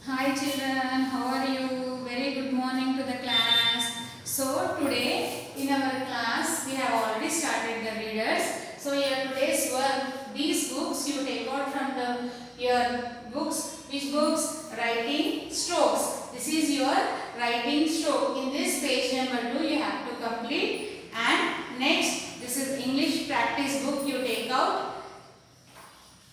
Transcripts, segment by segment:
Hi children, how are you? Very good morning to the class. So today in our class we have already started the readers. So here today's work, these books you take out from your books. Which books? Writing strokes. This is your writing stroke. In this page number 2 you have to complete, and next this is English practice book you take out.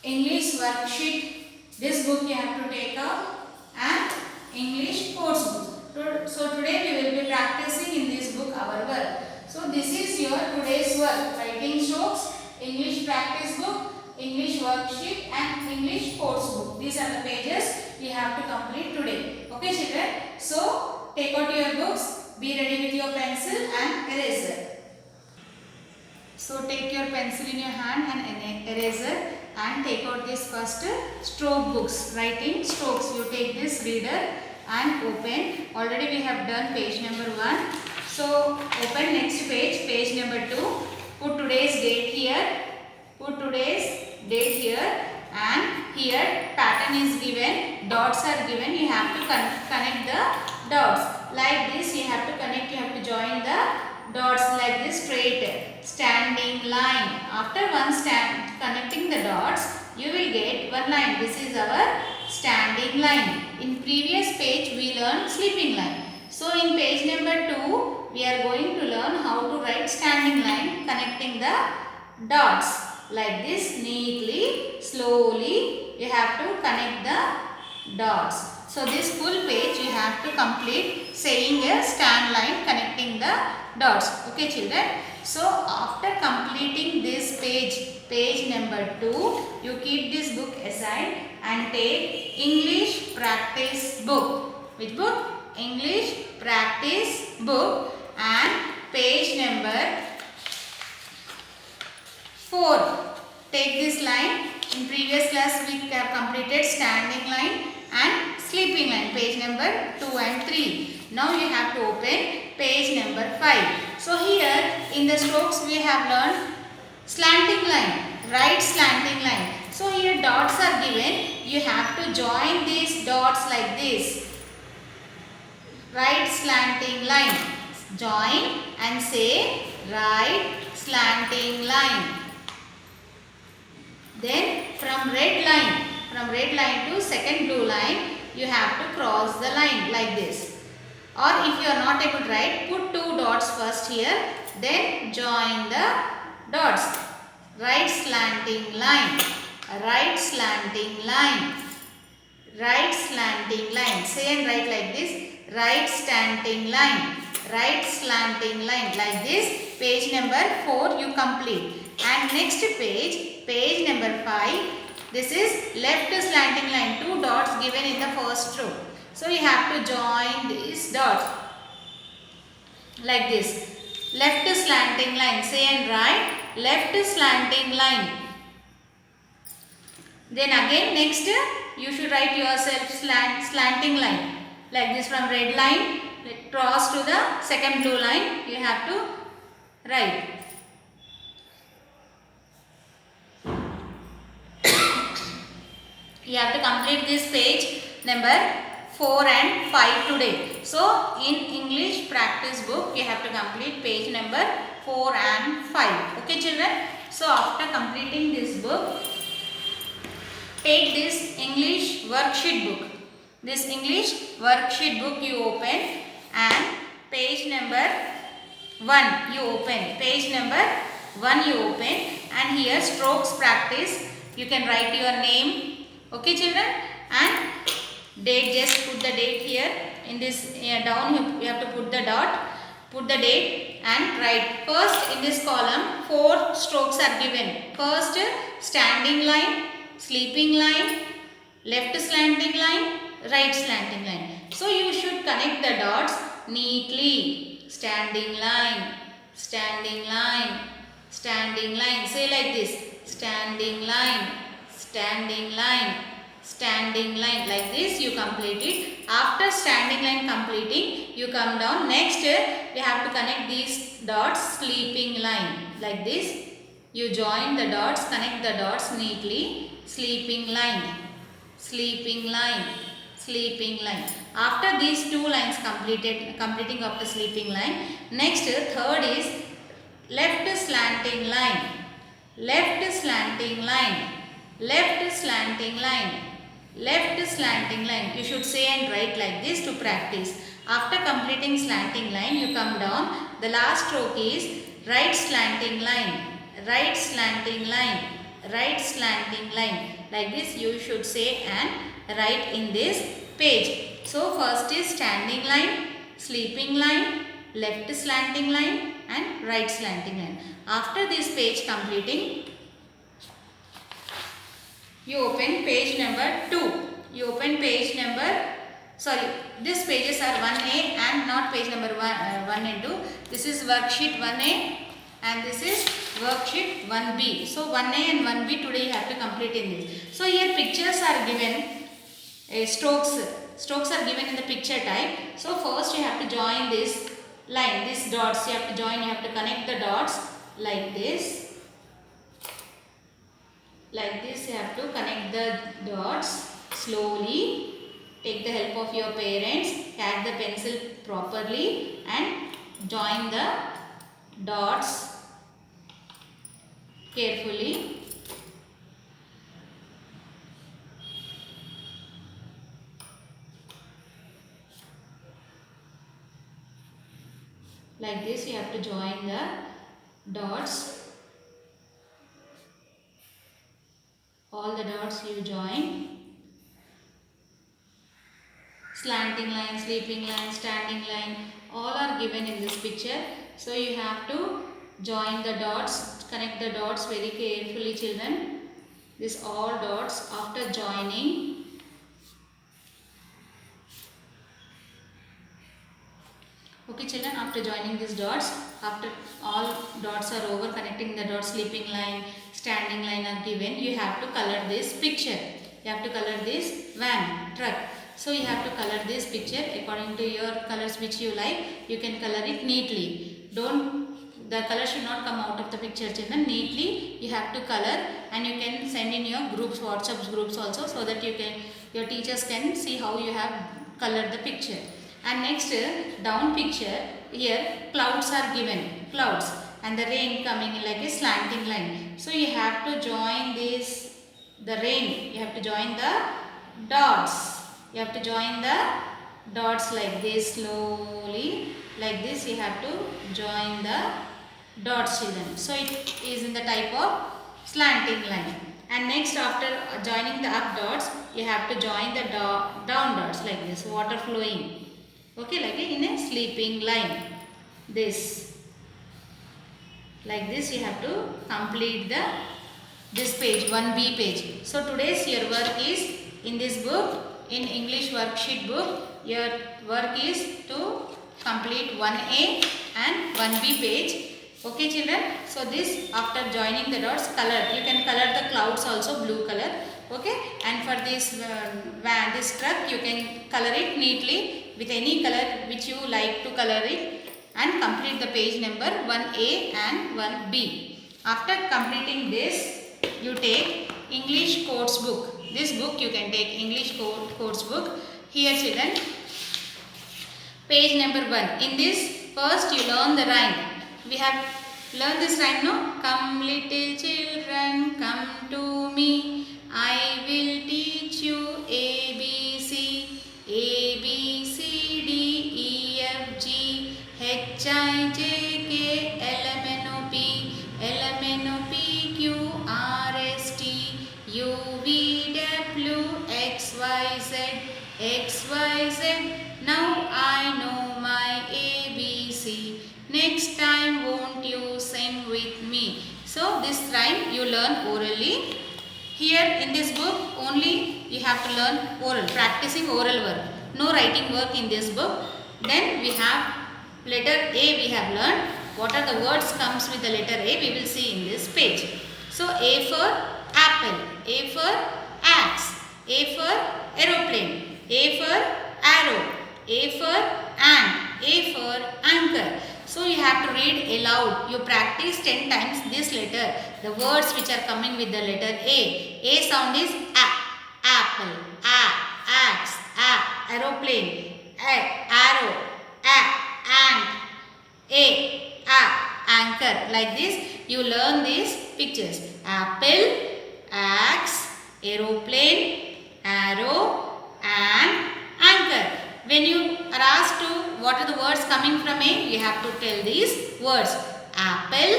English worksheet. This book you have to take out, and English course book. So today we will be practicing in this book our work. So this is your today's work. Writing strokes, English practice book, English worksheet and English course book. These are the pages we have to complete today. Okay children. So take out your books. Be ready with your pencil and eraser. So take your pencil in your hand and an eraser and take out this first stroke books, writing strokes. You take this reader and open. Already we have done page number 1. So open next page, page number 2. Put today's date here. Put today's date here, and here pattern is given. Dots are given. You have to connect the dots. Like this you have to connect. You have to join the dots like this, straight standing line. After one connecting the dots, you will get one line. This is our standing line. In previous page we learned sleeping line. So in page number 2 we are going to learn how to write standing line, connecting the dots like this neatly, slowly. You have to connect the dots. So this full page you have to complete saying a stand line, connecting the dots. Okay children. So after completing this page, page number 2, you keep this book aside and take English practice book. Which book? English practice book, and page number 4. Take this line. In previous class we have completed standing line and sleeping line, page number 2 and 3. Now you have to open page number 5. So here in the strokes we have learned slanting line, right slanting line. So here dots are given. You have to join these dots like this. Right slanting line. Join and say right slanting line. Then from red line to second blue line, you have to cross the line like this. Or if you are not able to write, put 2 dots first here, then join the dots. Right slanting line, right slanting line, right slanting line. Say and write like this, right slanting line, right slanting line, like this. Page number 4 you complete. And next page, page number 5, this is left slanting line, 2 dots given in the first row. So you have to join these dots like this. Left slanting line, say and write left slanting line. Then again next you should write yourself slanting line like this, from red line cross to the second blue line you have to write. You have to complete this page number 4 and 5 today. So in English practice book you have to complete page number 4 and 5. Okay children. So after completing this book, take this English worksheet book. This English worksheet book you open, and page number 1 you open. Page number 1 you open, and here strokes practice. You can write your name. Okay children, and date, just put the date here. In this down you have to put the dot, put the date and write. First in this column 4 strokes are given. First standing line, sleeping line, left slanting line, right slanting line. So you should connect the dots neatly. Standing line, standing line, standing line. Say like this, standing line, standing line, standing line, like this you complete it. After standing line completing, you come down. Next we have to connect these dots, sleeping line, like this. You join the dots, connect the dots neatly. Sleeping line, sleeping line, sleeping line. After these two lines completing after sleeping line, next third is left slanting line, left slanting line, left slanting line, left slanting line. You should say and write like this to practice. After completing slanting line, you come down. The last stroke is right slanting line, right slanting line, right slanting line. Like this you should say and write in this page. So first is standing line, sleeping line, left slanting line and right slanting line. After this page completing, you open page number 2. You open page number, sorry, these pages are 1A and not page number 1 and 2. This is worksheet 1A and this is worksheet 1B. So 1A and 1B today you have to complete in this. So here pictures are given, strokes are given in the picture type. So first you have to join this line, these dots you have to join, you have to connect the dots like this. Like this you have to connect the dots slowly. Take the help of your parents, catch the pencil properly and join the dots carefully. Like this you have to join the dots. All the dots you join. Slanting line, sleeping line, standing line, all are given in this picture. So you have to join the dots, connect the dots very carefully children. This all dots after joining. Okay children, after joining these dots, after all dots are over, connecting the dots, sleeping line, standing line are given, you have to color this picture. You have to color this van, truck. So you have to color this picture according to your colors which you like. You can color it neatly. The color should not come out of the picture children. Neatly you have to color and you can send in your groups, WhatsApp groups also, so that your teachers can see how you have colored the picture. And next down picture, here clouds are given, clouds and the rain coming in like a slanting line. So you have to join this, the rain, you have to join the dots. You have to join the dots like this slowly. Like this you have to join the dots children. So it is in the type of slanting line. And next after joining the up dots, you have to join the down dots like this, water flowing. Okay, like in a sleeping line. This. Like this you have to complete this page, 1B page. So today's your work is in this book. In English worksheet book, your work is to complete 1A and 1B page. Okay children, so this after joining the dots, color, you can color the clouds also blue color. Okay, and for this van, this truck, you can color it neatly with any color which you like to color it and complete the page number 1A and 1B. After completing this, you take English course book. This book you can take English course book. Here children, page number 1. In this first you learn the rhyme. We have learned this rhyme, no? Come little children, come to me. I will teach you A, B, C. A, B, C, D, E, F, G, H, I, J, K, L, M, N, O, P, L, M, N, O, P, Q, R, S, T, U, V, W, X, Y, Z, X, Y, Z. Now I know my ABC. Next time won't you sing with me? So this rhyme you learn orally. Here in this book only you have to learn oral, practicing oral work. No writing work in this book. Then we have letter A we have learned. What are the words comes with the letter A we will see in this page. So A for apple, A for axe, A for aeroplane, A for arrow, A for ant, A for anchor. So you have to read aloud. You practice 10 times this letter. The words which are coming with the letter A. A sound is a, apple, a, axe, a. aeroplane, arrow, ant, anchor. Like this you learn these pictures. Apple, axe, aeroplane, arrow and anchor. When you are asked to what are the words coming from A, you have to tell these words. Apple,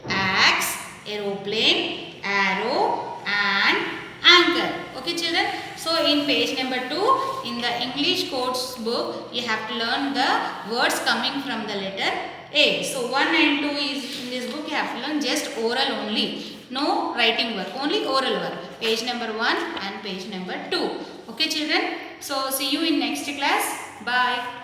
axe, aeroplane, arrow and anchor. Okay children. So in page number 2 in the English codes book you have to learn the words coming from the letter A. So 1 and 2 is in this book you have to learn just oral only. No writing work, only oral work. Page number 1 and page number 2. Okay children. So see you in next class. Bye.